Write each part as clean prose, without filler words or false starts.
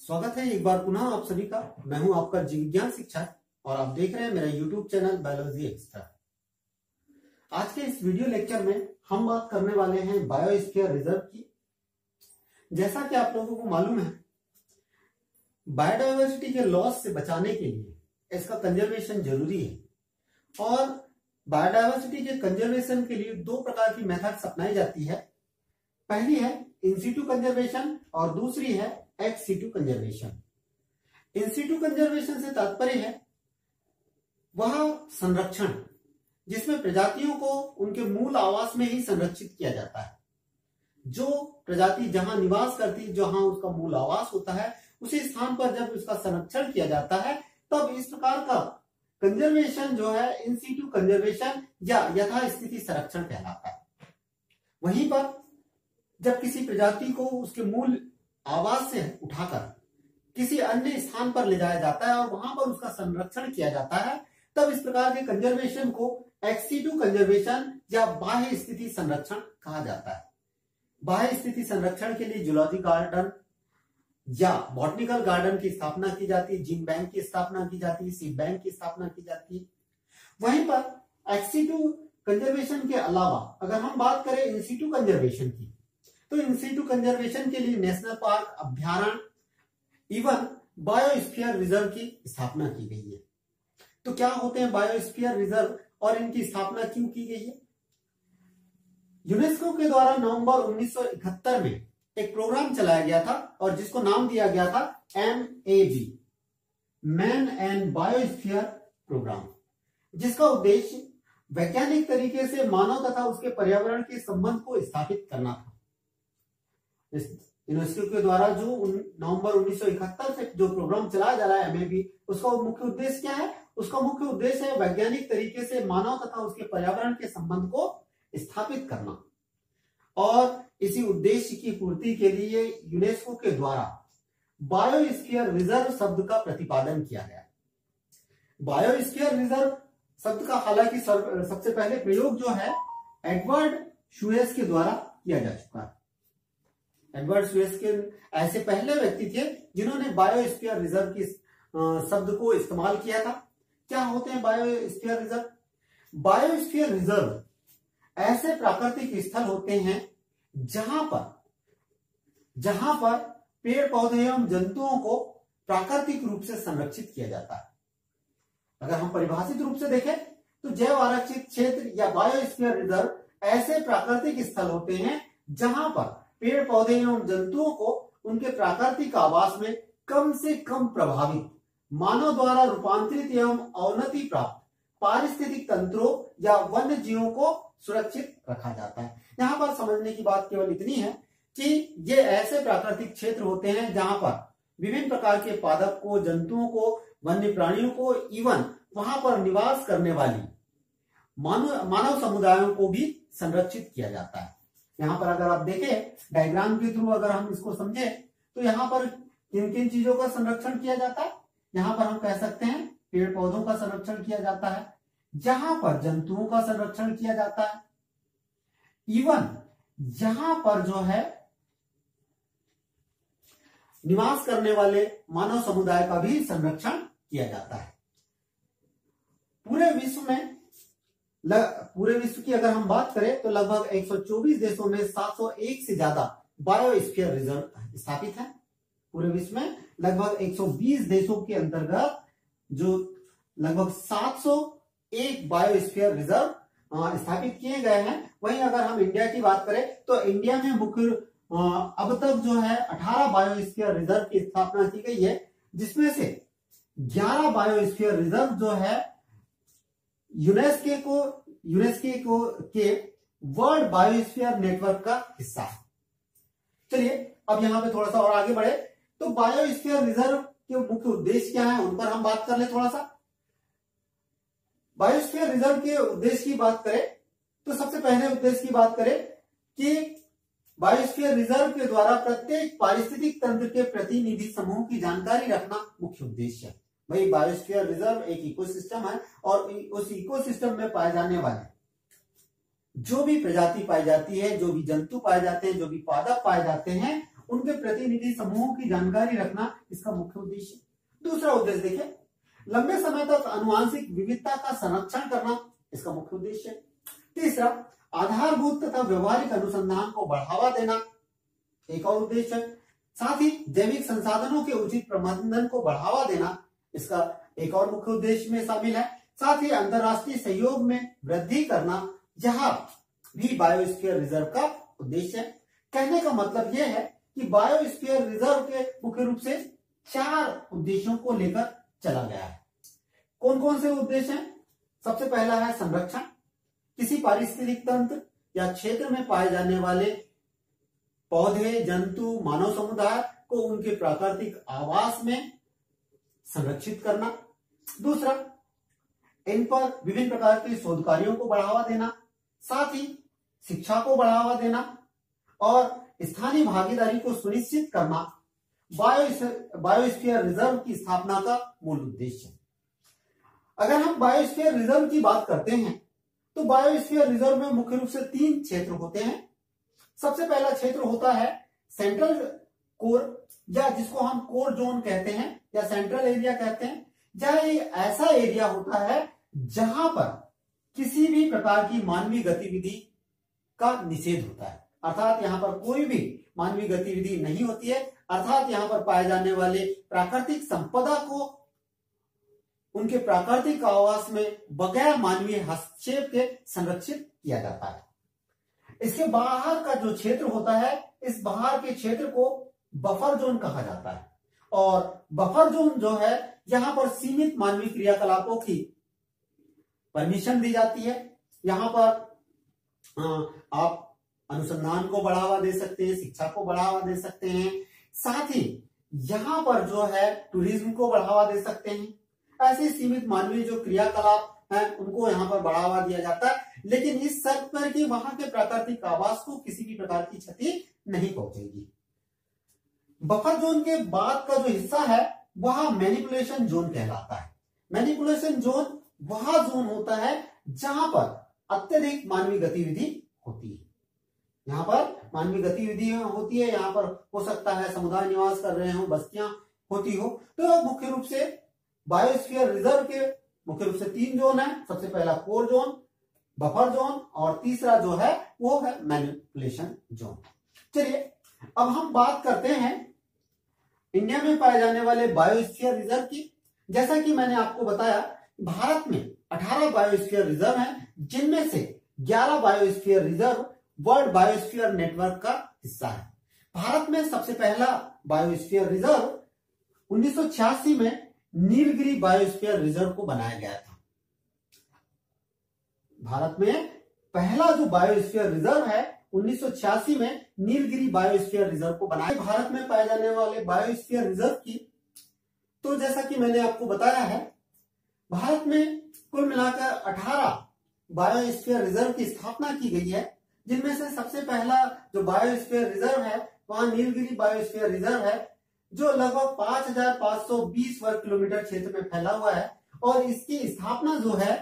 स्वागत है एक बार पुनः आप सभी का। मैं हूं आपका जीव विज्ञान शिक्षक और आप देख रहे हैं मेरा यूट्यूब चैनल बायोलॉजी एक्स्ट्रा। आज के इस वीडियो लेक्चर में हम बात करने वाले हैं बायोस्फीयर रिजर्व की। जैसा कि आप लोगों को मालूम है, बायोडायवर्सिटी के लॉस से बचाने के लिए इसका कंजर्वेशन जरूरी है और बायोडायवर्सिटी के कंजर्वेशन के लिए दो प्रकार की मेथड्स अपनाई जाती है। पहली है इन सीटू कंजर्वेशन और दूसरी है ex situ conservation. In situ conservation से तात्पर्य है वह संरक्षण जिसमें प्रजातियों को उनके मूल आवास में ही संरक्षित किया जाता है। जो प्रजाति जहां निवास करती, जहां उसका मूल आवास होता है, उसी स्थान पर जब उसका संरक्षण किया जाता है तब इस प्रकार का कंजर्वेशन जो है इन सीटू कंजर्वेशन या यथास्थिति संरक्षण कहलाता है। वहीं पर जब किसी प्रजाति को उसके मूल आवास से उठाकर किसी अन्य स्थान पर ले जाया जाता है और वहां पर उसका संरक्षण किया जाता है, तब इस प्रकार के कंजर्वेशन को एक्स सीटू कंजर्वेशन या बाह्य स्थिति संरक्षण कहा जाता है। बाह्य स्थिति संरक्षण के लिए जूलॉजी गार्डन या बॉटनिकल गार्डन की स्थापना की जाती है, जीन बैंक की स्थापना की जाती है, सीड बैंक की स्थापना की जाती है। वहीं पर एक्स सीटू कंजर्वेशन के अलावा अगर हम बात करें इन सीटू कंजर्वेशन की, तो इन सीटू कंजर्वेशन के लिए नेशनल पार्क, अभ्यारण्य इवन बायोस्फीयर रिजर्व की स्थापना की गई है। तो क्या होते हैं बायोस्फीयर रिजर्व और इनकी स्थापना क्यों की गई है? यूनेस्को के द्वारा नवंबर 1971 में एक प्रोग्राम चलाया गया था और जिसको नाम दिया गया था MAB, man and biosphere programme, जिसका उद्देश्य वैज्ञानिक तरीके से मानव तथा उसके पर्यावरण के संबंध को स्थापित करना था। यूनेस्को के द्वारा जो नवंबर 1971 से जो प्रोग्राम चलाया जा रहा है MAB, उसका मुख्य उद्देश्य क्या है? उसका मुख्य उद्देश्य है वैज्ञानिक तरीके से मानव तथा उसके पर्यावरण के संबंध को स्थापित करना और इसी उद्देश्य की पूर्ति के लिए यूनेस्को के द्वारा बायोस्फीयर रिजर्व शब्द का प्रतिपादन किया गया। बायोस्फीयर रिजर्व शब्द का हालांकि सबसे पहले प्रयोग जो है एडवर्ड शुएस के द्वारा किया जा चुका है। एडवर्ड शुएस के ऐसे पहले व्यक्ति थे जिन्होंने बायोस्फीयर रिजर्व की शब्द को इस्तेमाल किया था। क्या होते हैं बायोस्फीयर रिजर्व? बायोस्फीयर रिजर्व ऐसे प्राकृतिक स्थल होते हैं जहां पर पेड़ पौधे एवं जंतुओं को प्राकृतिक रूप से संरक्षित किया जाता है। अगर हम परिभाषित रूप से देखें तो जैव आरक्षित क्षेत्र या बायोस्फीयर रिजर्व ऐसे प्राकृतिक स्थल होते हैं जहां पर पेड़ पौधे एवं जंतुओं को उनके प्राकृतिक आवास में कम से कम प्रभावित, मानव द्वारा रूपांतरित एवं अवनति प्राप्त पारिस्थितिक तंत्रों या वन्य जीवों को सुरक्षित रखा जाता है। यहाँ पर समझने की बात केवल इतनी है कि ये ऐसे प्राकृतिक क्षेत्र होते हैं जहां पर विभिन्न प्रकार के पादप को, जंतुओं को, वन्य प्राणियों को, इवन वहां पर निवास करने वाली मानव समुदायों को भी संरक्षित किया जाता है। यहाँ पर अगर आप देखें डायग्राम के थ्रू अगर हम इसको समझे तो यहाँ पर किन किन चीजों का संरक्षण किया जाता है? यहाँ पर हम कह सकते हैं पेड़ पौधों का संरक्षण किया जाता है, जहां पर जंतुओं का संरक्षण किया जाता है, इवन जहां पर जो है निवास करने वाले मानव समुदाय का भी संरक्षण किया जाता है। पूरे विश्व की अगर हम बात करें तो लगभग 124 देशों में 701 से ज्यादा बायोस्फीयर रिजर्व स्थापित है। पूरे विश्व में लगभग 120 देशों के अंतर्गत जो लगभग 701 बायोस्फीयर रिजर्व स्थापित किए गए हैं। वहीं अगर हम इंडिया की बात करें तो इंडिया में मुख्य अब तक जो है 18 बायोस्फीयर रिजर्व की स्थापना की गई है, जिसमें से 11 बायोस्फीयर रिजर्व जो है यूनेस्को के वर्ल्ड बायोस्फीयर नेटवर्क का हिस्सा है। चलिए अब यहां पे थोड़ा सा और आगे बढ़े तो बायोस्फीयर रिजर्व के मुख्य उद्देश्य क्या है उन पर हम बात कर ले थोड़ा सा। बायोस्फीयर रिजर्व के उद्देश्य की बात करें तो सबसे पहले उद्देश्य की बात करें कि बायोस्फीयर रिजर्व के द्वारा प्रत्येक पारिस्थितिक तंत्र के प्रतिनिधि समूह की जानकारी रखना मुख्य उद्देश्य है। भाई बायोस्फीयर रिजर्व एक इकोसिस्टम है और उस इकोसिस्टम में पाए जाने वाले जो भी प्रजाति पाई जाती है, जो भी जंतु पाए जाते हैं, जो भी पादप पाए जाते हैं, उनके प्रतिनिधि समूहों की जानकारी रखना इसका मुख्य उद्देश्य है। दूसरा उद्देश्य देखें, लंबे समय तक आनुवंशिक विविधता का संरक्षण करना इसका मुख्य उद्देश्य है। तीसरा, आधारभूत तथा व्यवहारिक अनुसंधान को बढ़ावा देना एक और उद्देश्य है। साथ ही जैविक संसाधनों के उचित प्रबंधन को बढ़ावा देना इसका एक और मुख्य उद्देश्य में शामिल है। साथ ही अंतरराष्ट्रीय सहयोग में वृद्धि करना यह भी बायोस्फीयर रिजर्व का उद्देश्य है। कहने का मतलब यह है कि बायोस्फीयर रिजर्व के मुख्य रूप से 4 उद्देश्यों को लेकर चला गया है। कौन कौन से उद्देश्य हैं? सबसे पहला है संरक्षण, किसी पारिस्थितिक तंत्र या क्षेत्र में पाए जाने वाले पौधे, जंतु, मानव समुदाय को उनके प्राकृतिक आवास में संरक्षित करना। दूसरा, इन पर विभिन्न प्रकार के शोध कार्यों को बढ़ावा देना, साथ ही शिक्षा को बढ़ावा देना और स्थानीय भागीदारी को सुनिश्चित करना बायोस्फीयर रिजर्व की स्थापना का मूल उद्देश्य है। अगर हम बायोस्फीयर रिजर्व की बात करते हैं तो बायोस्फीयर रिजर्व में मुख्य रूप से 3 क्षेत्र होते हैं। सबसे पहला क्षेत्र होता है सेंट्रल कोर, या जिसको हम कोर जोन कहते हैं या सेंट्रल एरिया कहते हैं। यह ऐसा एरिया होता है जहां पर किसी भी प्रकार की मानवीय गतिविधि का निषेध होता है, अर्थात यहां पर कोई भी मानवीय गतिविधि नहीं होती है, अर्थात यहां पर पाए जाने वाले प्राकृतिक संपदा को उनके प्राकृतिक आवास में बगैर मानवीय हस्तक्षेप के संरक्षित किया जाता है। इसके बाहर का जो क्षेत्र होता है, इस बाहर के क्षेत्र को बफर जोन कहा जाता है और बफर जोन जो है यहां पर सीमित मानवीय क्रियाकलापों की परमिशन दी जाती है। यहां पर आप अनुसंधान को बढ़ावा दे सकते हैं, शिक्षा को बढ़ावा दे सकते हैं, साथ ही यहां पर जो है टूरिज्म को बढ़ावा दे सकते हैं। ऐसे सीमित मानवीय जो क्रियाकलाप हैं उनको यहां पर बढ़ावा दिया जाता है, लेकिन इस शर्त पर कि वहां के प्राकृतिक आवास को किसी भी प्रकार की क्षति नहीं पहुंचेगी। बफर जोन के बाद का जो हिस्सा है वह मैनिपुलेशन जोन कहलाता है। मैनिपुलेशन जोन वह जोन होता है जहां पर अत्यधिक मानवीय गतिविधि होती है। यहाँ पर मानवीय गतिविधि होती है, यहाँ पर हो सकता है समुदाय निवास कर रहे हो, बस्तियां होती हो। तो मुख्य रूप से बायोस्फीयर रिजर्व के मुख्य रूप से 3 जोन है। सबसे पहला कोर जोन, बफर जोन और तीसरा जो है वो है मैनिपुलेशन जोन। चलिए अब हम बात करते हैं इंडिया में पाए जाने वाले बायोस्फीयर रिजर्व की। जैसा कि मैंने आपको बताया, भारत में 18 बायोस्फीयर रिजर्व हैं, जिनमें से 11 biosphere reserve world biosphere network का हिस्सा है। भारत में सबसे पहला बायोस्फीयर रिजर्व 1986 में नीलगिरी बायोस्फीयर रिजर्व को बनाया गया था। भारत में पहला जो बायोस्फीयर रिजर्व है 1986 में नीलगिरी बायोस्फीयर रिजर्व को बनाया। भारत में पाए जाने वाले बायोस्फीयर रिजर्व की, तो जैसा कि मैंने आपको बताया है, भारत में कुल मिलाकर 18 बायोस्फीयर रिजर्व की स्थापना की गई है, जिनमें से सबसे पहला जो बायोस्फीयर रिजर्व है वहां नीलगिरी बायोस्फीयर रिजर्व है, जो लगभग 5520 वर्ग किलोमीटर क्षेत्र में फैला हुआ है और इसकी स्थापना जो है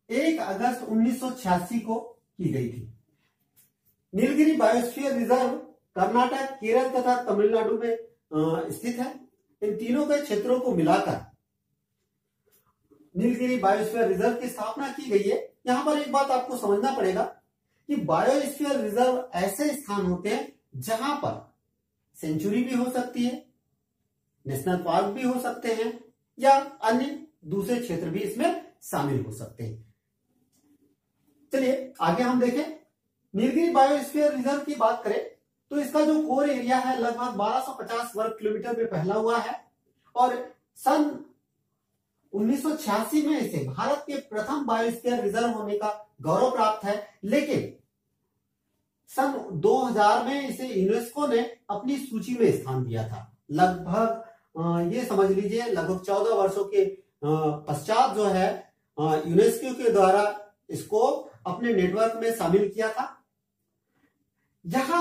1 अगस्त 1986 को की गई थी। नीलगिरी बायोस्फीयर रिजर्व कर्नाटक, केरल तथा तमिलनाडु में स्थित है। इन तीनों के क्षेत्रों को मिलाकर नीलगिरी बायोस्फीयर रिजर्व की स्थापना की गई है। यहां पर एक बात आपको समझना पड़ेगा कि बायोस्फीयर रिजर्व ऐसे स्थान होते हैं जहां पर सेंचुरी भी हो सकती है, नेशनल पार्क भी हो सकते हैं या अन्य दूसरे क्षेत्र भी इसमें शामिल हो सकते हैं। चलिए आगे हम देखें। नीलगिरी बायोस्फीयर रिजर्व की बात करें तो इसका जो कोर एरिया है लगभग 1250 वर्ग किलोमीटर में फैला हुआ है और सन 1986 में इसे भारत के प्रथम बायोस्फीयर रिजर्व होने का गौरव प्राप्त है, लेकिन सन 2000 में इसे यूनेस्को ने अपनी सूची में स्थान दिया था। लगभग ये समझ लीजिए लगभग 14 वर्षों के पश्चात जो है यूनेस्को के द्वारा इसको अपने नेटवर्क में शामिल किया था। यह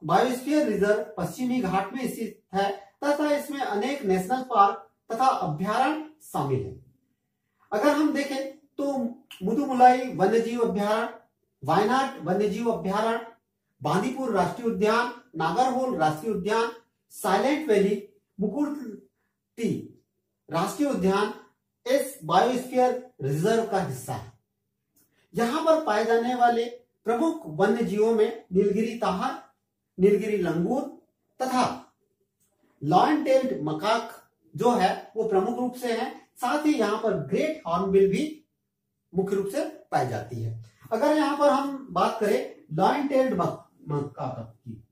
बायोस्फीयर रिजर्व पश्चिमी घाट में स्थित है तथा इसमें अनेक नेशनल पार्क तथा अभ्यारण्य शामिल है। अगर हम देखें तो मुदुमुलाई वन्यजीव अभ्यारण्य, वायनाड वन्यजीव अभ्यारण्य, बांदीपुर राष्ट्रीय उद्यान नागरहोल राष्ट्रीय उद्यान, साइलेंट वैली, मुकुट राष्ट्रीय उद्यान इस बायोस्फीयर रिजर्व का हिस्सा है। यहां पर पाए जाने वाले प्रमुख वन्य जीवों में नीलगिरी ताहर, नीलगिरी लंगूर तथा लॉयन टेल्ड मकाक जो है वो प्रमुख रूप से है। साथ ही यहाँ पर ग्रेट हॉर्नबिल भी मुख्य रूप से पाई जाती है। अगर यहाँ पर हम बात करें लॉयन टेल्ड मकाक की,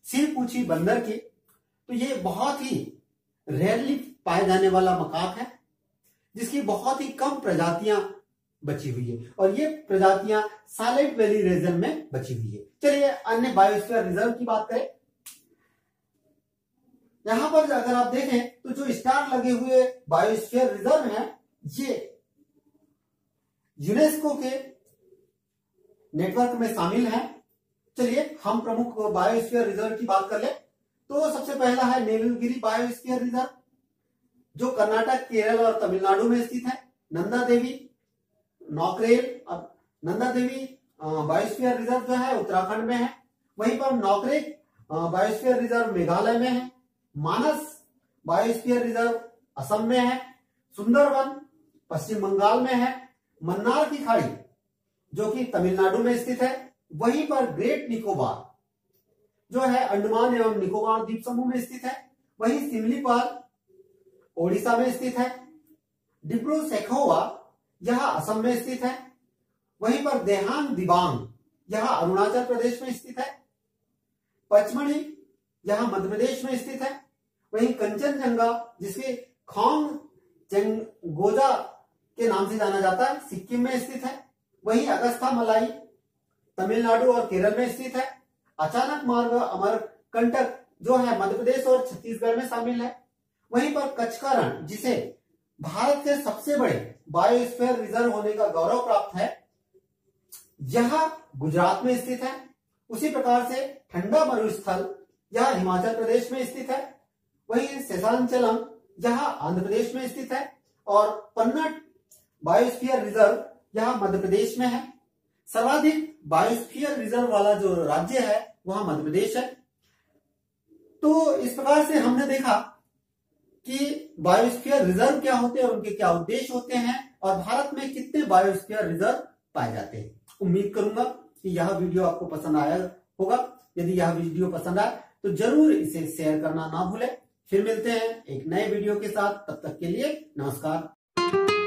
सिरपूछी बंदर की, तो ये बहुत ही रेयरली पाए जाने वाला मकाक है जिसकी बहुत ही कम प्रजातियां बची हुई है और ये प्रजातियां साइलेंट वैली रीजन में बची हुई है। चलिए अन्य बायोस्फीयर रिजर्व की बात करें। यहां पर अगर आप देखें तो जो स्टार लगे हुए बायोस्फीयर रिजर्व हैं ये यूनेस्को के नेटवर्क में शामिल हैं। चलिए हम प्रमुख बायोस्फीयर रिजर्व की बात कर ले तो सबसे पहला है नीलगिरी बायोस्फीयर रिजर्व जो कर्नाटक, केरल और तमिलनाडु में स्थित है। नंदा देवी नौकरेल, अब नंदा देवी बायोस्फीयर रिजर्व जो है उत्तराखंड में है। वहीं पर नौकरेक बायोस्फीयर रिजर्व मेघालय में है। मानस बायोस्फीयर रिजर्व असम में है। सुंदरवन पश्चिम बंगाल में है। मन्नार की खाड़ी जो कि तमिलनाडु में स्थित है। वहीं पर ग्रेट निकोबार जो है अंडमान एवं निकोबार द्वीप समूह में स्थित है। वहीं सिमलीपाल ओडिशा में स्थित है। डिब्रू सैखोवा यह असम में स्थित है। वहीं पर देहांग दिबांग यह अरुणाचल प्रदेश में स्थित है। पचमढ़ी यह मध्य प्रदेश में स्थित है। वहीं कंचनजंगा जिसके खोंगचेंगोजा के नाम से जाना जाता है सिक्किम में स्थित है। वहीं अगस्थामलाई तमिलनाडु और केरल में स्थित है। अचानक मार्ग अमरकंटक जो है मध्य प्रदेश और छत्तीसगढ़ में शामिल है। वहीं पर कच्छ का रण जिसे भारत के सबसे बड़े बायोस्फीयर रिजर्व होने का गौरव प्राप्त है यह गुजरात में स्थित है। उसी प्रकार से ठंडा मरुस्थल यह हिमाचल प्रदेश में स्थित है। वहीं शेषाचलम यह आंध्र प्रदेश में स्थित है और पन्ना बायोस्फीयर रिजर्व यह मध्य प्रदेश में है। सर्वाधिक बायोस्फीयर रिजर्व वाला जो राज्य है वह मध्य प्रदेश है। तो इस प्रकार से हमने देखा कि बायोस्फीयर रिजर्व क्या होते हैं और उनके क्या उद्देश्य होते हैं और भारत में कितने बायोस्फीयर रिजर्व पाए जाते हैं। उम्मीद करूंगा कि यह वीडियो आपको पसंद आया होगा। यदि यह वीडियो पसंद आए तो जरूर इसे शेयर करना ना भूलें। फिर मिलते हैं एक नए वीडियो के साथ, तब तक के लिए नमस्कार।